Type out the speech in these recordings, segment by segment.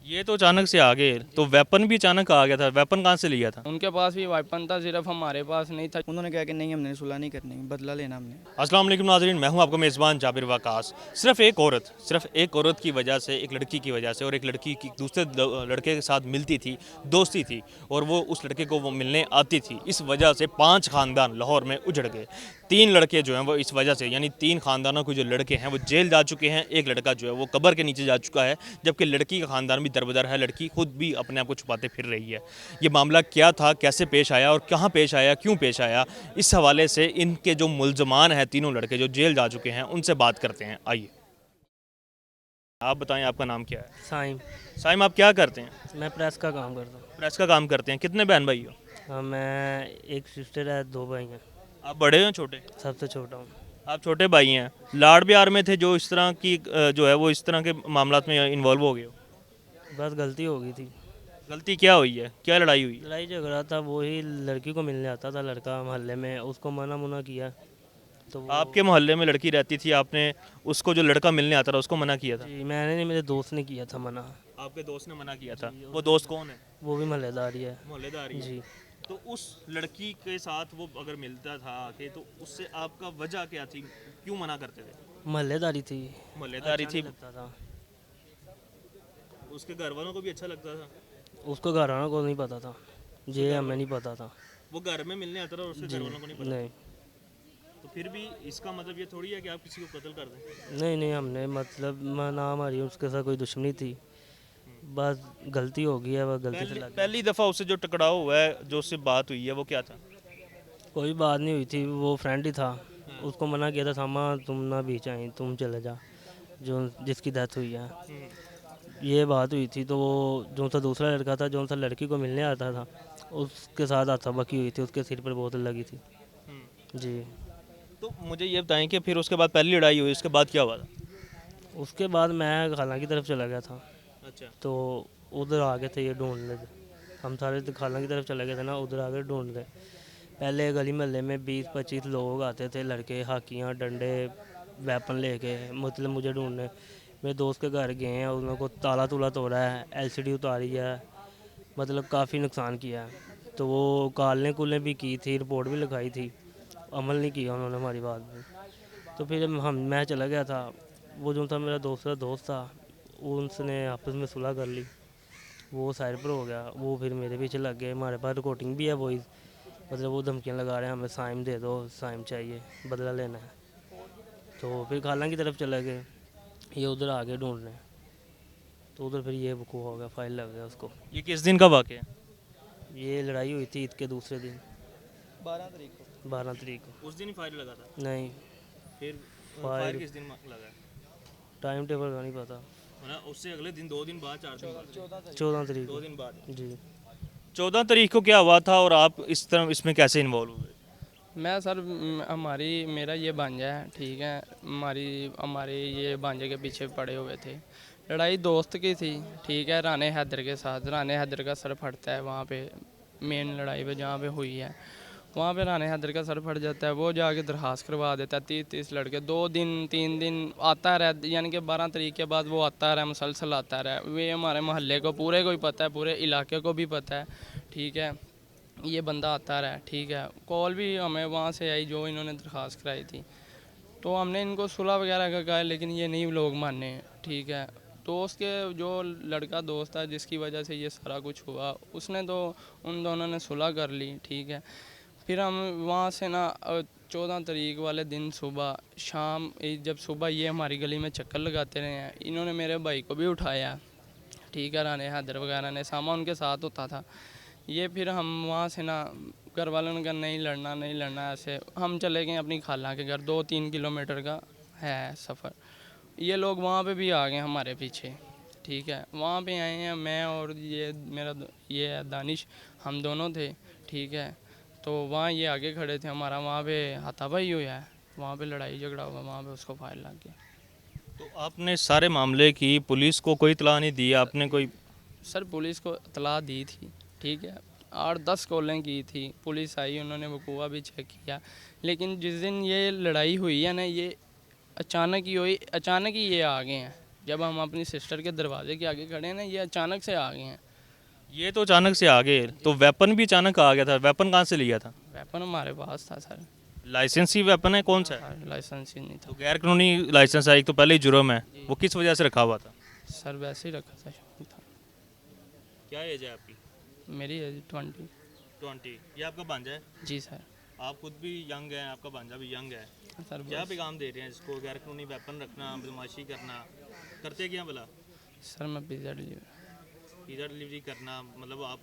ये तो अचानक से आ गए, तो वेपन भी अचानक आ गया था, वेपन कहाँ से लिया था? उनके पास भी वाइपन था, सिर्फ हमारे पास नहीं था। उन्होंने कहा कि नहीं, हमने सुलह नहीं करनी, बदला लेना हमने। अस्सलाम वालेकुम नाज़रीन, मैं हूं आपका मेज़बान जाबिर वकास। सिर्फ एक औरत की वजह से, एक लड़की की वजह से, और एक लड़की की दूसरे लड़के के साथ मिलती थी, दोस्ती थी, और वो उस लड़के को वो मिलने आती थी, इस वजह से 5 ख़ानदान लाहौर में उजड़ गए। 3 लड़के जो हैं वो इस वजह से, यानी 3 ख़ानदानों के जो लड़के हैं वो जेल जा चुके हैं, एक लड़का जो है वो कब्र के नीचे जा चुका है, जबकि लड़की का ख़ानदान भी दरबदर है, लड़की खुद भी अपने आप को छुपाते फिर रही है। ये मामला क्या था, कैसे पेश आया और कहाँ पेश आया, क्यों पेश आया, इस हवाले से इनके जो मुल्ज़मान हैं, तीनों लड़के जो जेल जा चुके हैं, उनसे बात करते हैं। आइए, आप बताएं, आपका नाम क्या है? साइम। साइम, आप क्या करते हैं? मैं प्रेस का काम करता हूँ। प्रेस का काम करते हैं। कितने बहन भाई हो? हाँ, मैं एक सिस्टर है, 2 भाई हैं। आप बड़े हैं छोटे? सबसे छोटा हूँ। आप छोटे भाई हैं। लाड़ प्यार में थे जो इस तरह की जो है वो इस तरह के मामलात में इन्वॉल्व हो गए हो? बस गलती हो गई थी। गलती क्या हुई है, क्या लड़ाई हुई है? लड़ाई झगड़ा था, वही लड़की को मिलने आता था लड़का मोहल्ले में, उसको मना मुना किया तो वो। आपके मोहल्ले में लड़की रहती थी, आपने उसको, जो लड़का मिलने आता था, उसको मना किया था? जी, मैंने नहीं, मेरे दोस्त ने किया था मना। आपके दोस्त ने मना किया था। वो दोस्त कौन है? वो भी मोहल्लेदार ही है। मोहल्लेदार ही है। जी। तो उस लड़की के साथ वो अगर मिलता था आके, तो उससे आपका वजह क्या थी, क्यों मना करते थे? मोहल्लेदारी थी। मोहल्लेदारी अच्छा थी। नहीं लगता था। उसके घर वालों को भी अच्छा लगता था? उसको घर वालों को नहीं पता था, ये हमें नहीं पता था। वो घर में मिलने आता था और उसके जी घर वालों को नहीं पता? नहीं। तो फिर भी इसका मतलब ये थोड़ी है कि आप किसी को कत्ल कर दें। नहीं नहीं, हमने मतलब ना हमारी उसके साथ कोई दुश्मनी थी, बस गलती हो गई है, वह गलती से लग गई। पहली दफ़ा उससे जो टकराव हुआ है, जो उससे बात हुई है, वो क्या था? कोई बात नहीं हुई थी, वो फ्रेंड ही था। उसको मना किया था, सामा तुम ना बीच आई, तुम चले जा, जो जिसकी डेथ हुई है। ये बात हुई थी, तो वो जो सा दूसरा लड़का था, जो सा लड़की को मिलने आता था, उसके साथ हाथापाई हुई थी, उसके सिर पर बोतल लगी थी। जी। तो मुझे ये बताएं कि फिर उसके बाद पहली लड़ाई हुई, उसके बाद क्या हुआ था? उसके बाद मैं खाला की तरफ चला गया था, अच्छा। तो उधर आ गए थे ये ढूंढने। हम सारे तो खाला की तरफ चले गए थे ना, उधर आ गए ढूंढ रहे। पहले गली मोहल्ले में 20-25 लोग आते थे, लड़के हाकियाँ डंडे वेपन लेके, मतलब मुझे ढूंढने। मेरे दोस्त के घर गए हैं, उनको ताला तूला तोड़ा है, एलसीडी उतारी है, मतलब काफ़ी नुकसान किया है। तो वो कालने कुलने भी की थी, रिपोर्ट भी लिखाई थी, अमल नहीं किया उन्होंने हमारी बात में। तो फिर मैं चला गया था। वो जो था मेरा दोस्त था, उसने आपस में सुलह कर ली, वो साइड पर हो गया। वो फिर मेरे पीछे लग गए, हमारे पास रिकॉर्डिंग भी है वॉइस, मतलब वो धमकियाँ लगा रहे हैं, हमें साइम दे दो, साइम चाहिए, बदला लेना है। तो फिर खाला की तरफ चले गए, ये उधर आ गए ढूंढने, तो उधर फिर ये वकूफ़ हो गया, फाइल लग गया उसको। ये किस दिन का वाक़या है? ये लड़ाई हुई थी ईद के दूसरे दिन, 12 तारीख को। 12 तारीख को। उस दिन ही फायर लगा था? नहीं, फिर फायर फाइल किस दिन लगा? टाइम टेबल का नहीं पता। मतलब उससे अगले दिन, 2 दिन बाद, 4 दिन बाद? 14 तारीख 2 को। दिन बाद। जी। 14 तारीख को क्या हुआ था और आप इस तरह इसमें कैसे इन्वॉल्व हुए? मैं सर मेरा ये भांजा है, ठीक है। हमारे ये भांजे के पीछे पड़े हुए थे। लड़ाई दोस्त की थी, ठीक है, राने हैदर के साथ। राने हैदर का सर फटता है वहाँ पे, मेन लड़ाई पे जहाँ पे हुई है, वहाँ पे राने हैदर का सर फट जाता है। वो जाके दरखास्त करवा देता है। 30-30 लड़के 2 दिन 3 दिन आता रहा, यानी कि 12 तारीख के बाद वो आता रहा, मुसलसल आता रहा। वे हमारे मोहल्ले को पूरे को ही पता है, पूरे इलाके को भी पता है, ठीक है, ये बंदा आता रहा, ठीक है। कॉल भी हमें वहाँ से आई जो इन्होंने दरख्वास्त कराई थी। तो हमने इनको सुलह वगैरह का कहा, लेकिन ये नहीं लोग माने, ठीक है। दोस्त के जो लड़का दोस्त था जिसकी वजह से ये सारा कुछ हुआ, उसने तो उन दोनों ने सुलह कर ली, ठीक है। फिर हम वहाँ से ना 14 तारीख वाले दिन सुबह शाम, जब सुबह ये हमारी गली में चक्कर लगाते रहे हैं, इन्होंने मेरे भाई को भी उठाया, ठीक है। राने हैदर वगैरह ने, सामा उनके साथ होता था। ये फिर हम वहाँ से ना, घर वालों ने कहा नहीं लड़ना नहीं लड़ना, ऐसे हम चले गए अपनी खाला के घर, 2-3 किलोमीटर का है सफ़र। ये लोग वहाँ पे भी आ गए हमारे पीछे, ठीक है। वहाँ पे आए हैं, मैं और ये है दानिश, हम दोनों थे, ठीक है। तो वहाँ ये आगे खड़े थे, हमारा वहाँ पे हाथापाई हुआ है, वहाँ पे लड़ाई झगड़ा हुआ, वहाँ पे उसको फायर लग गया। तो आपने सारे मामले की पुलिस को कोई इत्तला नहीं दी आपने? कोई सर पुलिस को इतला दी थी, ठीक है। 8-10 कॉलें की थी, पुलिस आई, उन्होंने वकूआ भी चेक किया। लेकिन जिस दिन ये लड़ाई हुई है ना, ये अचानक ही हुई, अचानक ही ये आ गए हैं, जब हम अपनी सिस्टर के दरवाजे के आगे खड़े हैं ना, ये अचानक से आ गए हैं। ये तो अचानक से आ गए, तो वेपन भी अचानक आ गया था। वेपन कहाँ से लिया था? वेपन हमारे पास था सर। लाइसेंसी वेपन है, कौन सा है? लाइसेंस ही नहीं तो था गैर कानूनी लाइसेंस है, एक तो पहले ही जुर्म है, वो किस वजह से रखा हुआ था? सर, वैसे ही रखा था, शौक था। क्या एज है आपकी? मेरी एज 20। 20। ये आपका भांजा है? जी सर। आप खुद भी यंग हैं, आपका भांजा भी यंग है। सर क्या बस- पैगाम दे रहे हैं इसको? गैर कानूनी वेपन रखना, बदमाशी करना, करते क्या भला? सर मैं पिज़्ज़ा डिलीवर। पिज़्ज़ा डिलीवरी करना, मतलब आप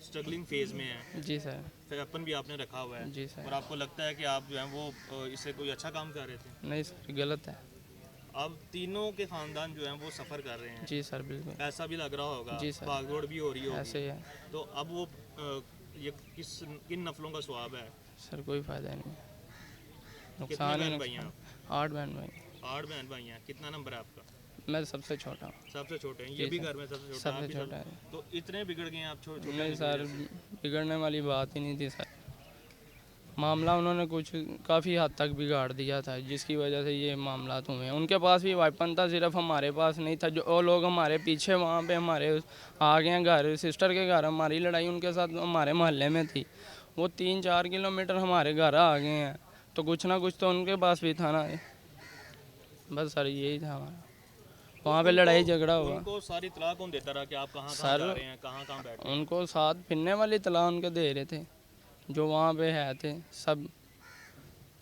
स्ट्रगलिंग फेज में हैं, जी सर। वेपन भी आपने रखा हुआ है जी सर। और आपको लगता है कि आप जो है वो इससे कोई अच्छा काम कर रहे थे। नहीं सर, गलत है। अब तीनों के खानदान जो हैं वो सफ़र कर रहे हैं, जी सर, बिल्कुल पैसा भी लग रहा होगा, जी सर। भागदौड़ भी हो रही होगी, ऐसे ही है तो अब वो ये किन नस्लों का स्वाब है? सर, कोई फ़ायदा नहीं है, कितने नुकसान ही बहन भाई हैं नुकसान। 8 बहन भाई। 8 बहन भाई हैं। कितना नंबर है आपका? मैं सबसे छोटा हूँ। सबसे छोटे हैं, जी ये भी सर। घर में सबसे छोटा, सबसे आप भी छोटा सब- है। तो इतने बिगड़ गए हैं आप छोटे नहीं सर, बिगड़ने वाली बात ही नहीं थी सर। मामला उन्होंने कुछ काफ़ी हद तक बिगाड़ दिया था, जिसकी वजह से ये मामला हुए हैं। उनके पास भी वेपन था, सिर्फ हमारे पास नहीं था। जो वो लोग हमारे पीछे वहाँ पे हमारे आ गए हैं घर, सिस्टर के घर। हमारी लड़ाई उनके साथ हमारे मोहल्ले में थी। वो 3-4 किलोमीटर हमारे घर आ गए हैं, तो कुछ ना कुछ तो उनके पास भी था ना। बस सर, यही था हमारा। वहाँ पे लड़ाई झगड़ा हुआ। उनको सारी इत्तला कौन देता रहा कि आप कहाँ सर, जा रहे हैं, कहाँ बैठे हैं? उनको साथ फिरने वाली इत्तला उनके दे रहे थे, जो वहाँ पे है थे सब।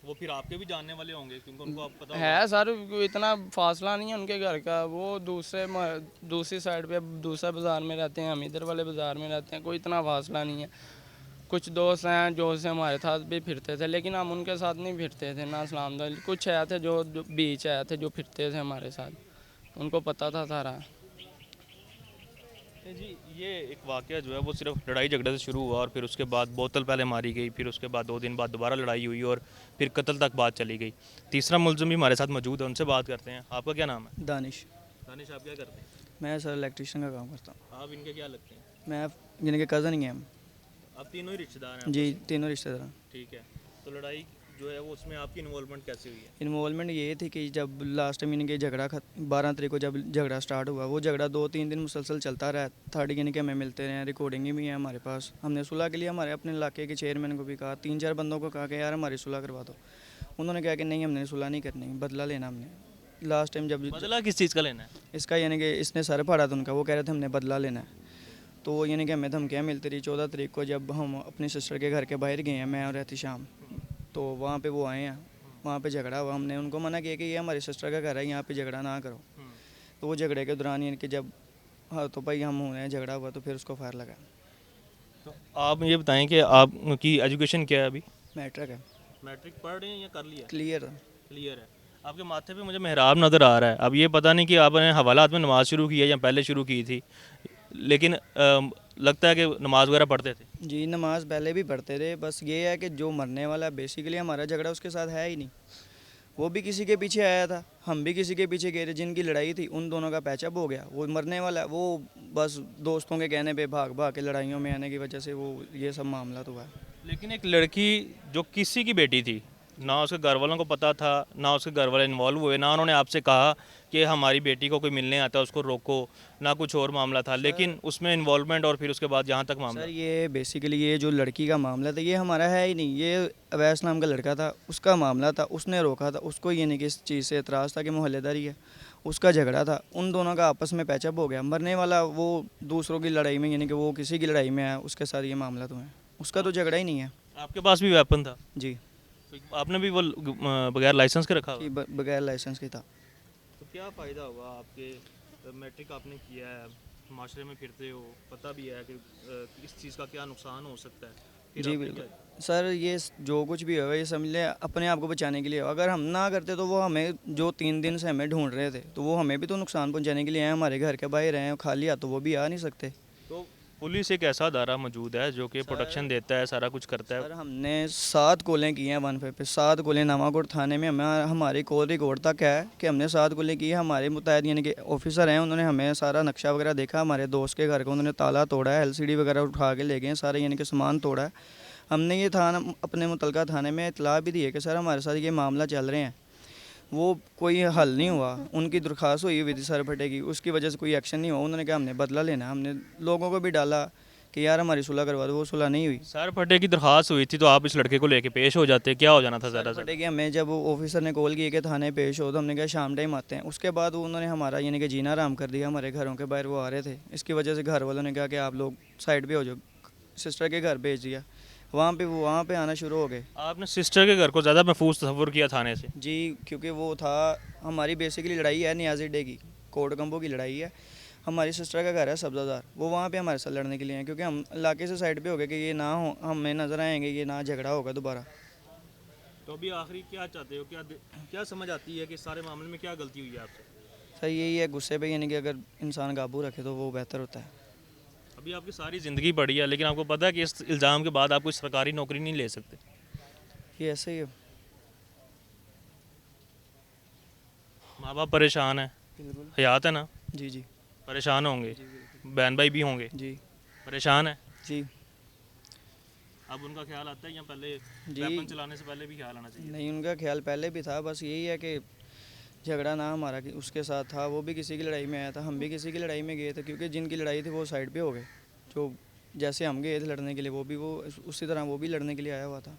वो फिर आपके भी जानने वाले होंगे क्योंकि उनको आप पता है सर, इतना फासला नहीं है उनके घर का। वो दूसरी साइड पे दूसरे बाज़ार में रहते हैं, हम इधर वाले बाज़ार में रहते हैं। कोई इतना फासला नहीं है। कुछ दोस्त हैं जो से हमारे साथ भी फिरते थे, लेकिन हम उनके साथ नहीं फिरते थे ना। सलाम दल कुछ आए थे जो बीच आए थे, जो फिरते थे हमारे साथ, उनको पता था सारा। जी। ये एक वाक़या जो है वो सिर्फ लड़ाई झगड़े से शुरू हुआ और फिर उसके बाद बोतल पहले मारी गई, फिर उसके बाद 2 दिन बाद दोबारा लड़ाई हुई और फिर कत्ल तक बात चली गई। तीसरा मुलज़िम भी हमारे साथ मौजूद है, उनसे बात करते हैं। आपका क्या नाम है? दानिश। दानिश, आप क्या करते हैं? मैं सर इलेक्ट्रिशियन का काम करता हूँ। आप इनके क्या लगते हैं? मैं यानी कि कज़न ही हैं हम। आप तीनों ही रिश्तेदार हैं? जी, तीनों रिश्तेदार हैं। ठीक है। तो लड़ाई जो है वो उसमें आपकी इन्वॉल्वमेंट कैसे हुई है? इन्वॉल्वमेंट ये थी कि जब लास्ट टाइम इनके झगड़ा 12 तारीख को जब झगड़ा स्टार्ट हुआ, वो झगड़ा 2-3 दिन मुसलसल चलता रहा। थर्ड यानी कि हमें मिलते रहे, रिकॉर्डिंग भी है हमारे पास। हमने सुलह के लिए हमारे अपने इलाके के चेयरमैन को भी कहा, 3-4 बंदों को कहा कि यार हमारी सुलह करवा दो। उन्होंने कहा कि नहीं, हमने सुलह नहीं करनी, बदला लेना हमने। लास्ट टाइम जब बदला किस चीज़ का लेना है? इसका यानी कि इसने सर फाड़ा था उनका, वो कह रहे थे हमने बदला लेना है। तो यानी कि हमें धमकियाँ मिलती रही। 14 तारीख को जब हम अपनी सिस्टर के घर के बाहर गए हैं, मैं और एहतिशाम, तो वहाँ पे वो आए हैं, वहाँ पे झगड़ा हुआ। हमने उनको मना किया कि ये हमारी सिस्टर का घर है, यहाँ पे झगड़ा ना करो। तो वो झगड़े के दौरान यानी कि जब हाँ तो भाई हम हुए हैं, झगड़ा हुआ तो फिर उसको फायर लगा। तो आप ये बताएं कि आपकी एजुकेशन क्या है अभी? मैट्रिक है, मैट्रिक पढ़ रहे हैं या कर लिया? क्लियर। क्लियर है। आपके माथे पे मुझे मेहराब नज़र आ रहा है। अब ये पता नहीं कि आपने हवालात में नमाज़ शुरू की है या पहले शुरू की थी, लेकिन लगता है कि नमाज़ वगैरह पढ़ते थे। जी, नमाज पहले भी पढ़ते थे। बस ये है कि जो मरने वाला बेसिकली हमारा झगड़ा उसके साथ है ही नहीं। वो भी किसी के पीछे आया था, हम भी किसी के पीछे गए थे। जिनकी लड़ाई थी उन दोनों का पैचअप हो गया। वो मरने वाला वो बस दोस्तों के कहने पे भाग भाग के लड़ाइयों में आने की वजह से वो ये सब मामला तो हुआ है। लेकिन एक लड़की जो किसी की बेटी थी, ना उसके घर वालों को पता था, ना उसके घर वाले इन्वॉल्व हुए, ना उन्होंने आपसे कहा कि हमारी बेटी को कोई मिलने आता है उसको रोको, ना कुछ और मामला था, लेकिन उसमें इन्वॉल्वमेंट और फिर उसके बाद जहाँ तक मामला। सर ये बेसिकली ये जो लड़की का मामला था ये हमारा है ही नहीं। ये अवैस नाम का लड़का था, उसका मामला था, उसने रोका था उसको। ये नहीं कि इस चीज़ से एतराज़ था कि मोहल्लेदारी है, उसका झगड़ा था। उन दोनों का आपस में पैचअप हो गया। मरने वाला वो दूसरों की लड़ाई में यानी कि वो किसी की लड़ाई में है, उसके साथ ये मामला तो है। उसका तो झगड़ा ही नहीं है। आपके पास भी वेपन था? जी, तो आपने भी वो बगैर लाइसेंस के रखा हुआ? कि बगैर लाइसेंस की था। तो क्या फ़ायदा हुआ आपके? मैट्रिक आपने किया है, माशरे में फिरते हो, पता भी है कि इस चीज़ का क्या नुकसान हो सकता है, फिर जी आपने बिल्कुल क्या- सर, ये जो कुछ भी होगा ये समझ ले अपने आप को बचाने के लिए होगा। अगर हम ना करते तो वो हमें जो 3 दिन से हमें ढूंढ रहे थे तो वो हमें भी तो नुकसान पहुंचाने के लिए आए। हमारे घर के बाहर हैं, खाली हाथ तो वो भी आ नहीं सकते। तो पुलिस एक ऐसा अदारा मौजूद है जो कि प्रोटेक्शन देता है, सारा कुछ करता है। सर हमने 7 कॉलें की हैं 15 पे, 7 कॉलें नामाकोट थाने में। हमें हमारी कॉल रिकॉर्ड तक है कि हमने 7 कॉलें की है। हमारे मुतहद यानी कि ऑफिसर हैं, उन्होंने हमें सारा नक्शा वगैरह देखा। हमारे दोस्त के घर को उन्होंने ताला तोड़ा है, LCD वगैरह उठा के ले गए हैं सारे, यानी कि सामान तोड़ा है। हमने ये थाना अपने मुतलका थाने में इतला भी दी है कि सर हमारे साथ ये मामला चल रहे हैं। वो कोई हल नहीं हुआ। उनकी दरख्वास्त हुई थी सर फटे की, उसकी वजह से कोई एक्शन नहीं हुआ। उन्होंने कहा हमने बदला लेना है। हमने लोगों को भी डाला कि यार हमारी सुलह करवा दो, वो सुलह नहीं हुई। सर फटे की दरख्वास्त हुई थी तो आप इस लड़के को लेके पेश हो जाते, क्या हो जाना था ज़रा सा? फटे की हमें जब ऑफिसर ने कॉल किया कि थाने पेश हो, तो हमने कहा शाम टाइम आते हैं। उसके बाद उन्होंने हमारा यानी कि जीना आराम कर दिया। हमारे घरों के बाहर वो आ रहे थे, इसकी वजह से घर वालों ने कहा कि आप लोग साइड पे हो जाओ। सिस्टर के घर भेज दिया, वहाँ पे आना शुरू हो गए। आपने सिस्टर के घर को ज़्यादा महफूज तस्वुर किया थाने से? जी, क्योंकि वो था हमारी बेसिकली लड़ाई है नियाजी डे की, कोट कंबो की लड़ाई है। हमारी सिस्टर का घर है सब्ज़ादार, वो वहाँ पे हमारे साथ लड़ने के लिए हैं, क्योंकि हम इलाके से साइड पे हो गए कि ये ना हो, हमें नज़र आएंगे, ये ना झगड़ा होगा दोबारा। तो अभी आखिरी क्या चाहते हो, क्या समझ आती है कि इस सारे मामले में क्या गलती हुई है आपसे? सर यही है, गुस्से पे यानी कि अगर इंसान काबू रखे तो वो बेहतर होता है। अभी आपकी सारी ज़िंदगी पड़ी है, लेकिन आपको पता है कि इस इल्ज़ाम के बाद आप कोई सरकारी नौकरी नहीं ले सकते। ये ऐसे ही है। माँ बाप परेशान है, बिल्कुल। हयात है ना? जी जी परेशान होंगे, बहन भाई भी होंगे, जी परेशान है। जी। अब उनका ख्याल आता है या पहले जी। वेपन चलाने से पहले भी ख्याल आना चाहिए? नहीं, उनका ख्याल पहले भी था, बस यही है कि झगड़ा ना हमारा कि उसके साथ था। वो भी किसी की लड़ाई में आया था, हम भी किसी की लड़ाई में गए थे, क्योंकि जिनकी लड़ाई थी वो साइड पे हो गए। जो जैसे हम गए थे लड़ने के लिए, वो उसी तरह वो भी लड़ने के लिए आया हुआ था।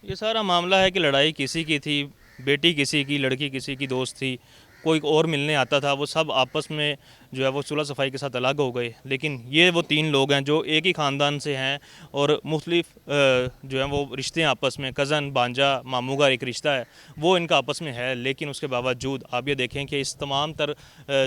ये सारा मामला है कि लड़ाई किसी की थी, बेटी किसी की, लड़की किसी की दोस्त थी, कोई और मिलने आता था, वो सब आपस में जो है वो सुलह सफाई के साथ अलग हो गए। लेकिन ये वो तीन लोग हैं जो एक ही ख़ानदान से हैं और मुख्तलिफ जो है वो रिश्ते हैं आपस में, कज़न, भांजा, मामू का एक रिश्ता है, वो इनका आपस में है। लेकिन उसके बावजूद आप ये देखें कि इस तमाम तर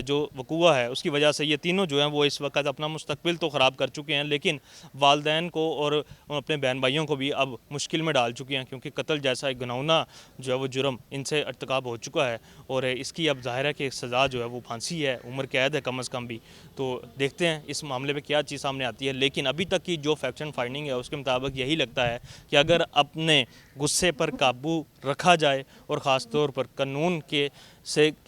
जो वक़ूआ है उसकी वजह से ये तीनों जो हैं वो इस वक्त अपना मुस्तकबिल तो ख़राब कर चुके हैं, लेकिन वालदैन को और अपने बहन भाइयों को भी अब मुश्किल में डाल चुके हैं, क्योंकि कत्ल जैसा एक घिनौना जो है वो जुर्म इनसे अर्तकाब हो चुका है। और इसकी अब ज़ाहिर है कि सज़ा जो है वो फांसी है, उम्र कैद है कम अज़ कम भी। तो देखते हैं इस मामले में क्या चीज़ सामने आती है। लेकिन अभी तक की जो फैक्ट एंड फाइंडिंग है उसके मुताबिक यही लगता है कि अगर अपने गुस्से पर काबू रखा जाए और ख़ास तौर पर कानून के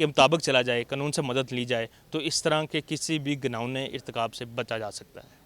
मुताबिक चला जाए, कानून से मदद ली जाए, तो इस तरह के किसी भी घिनौने इर्तिकाब से बचा जा सकता है।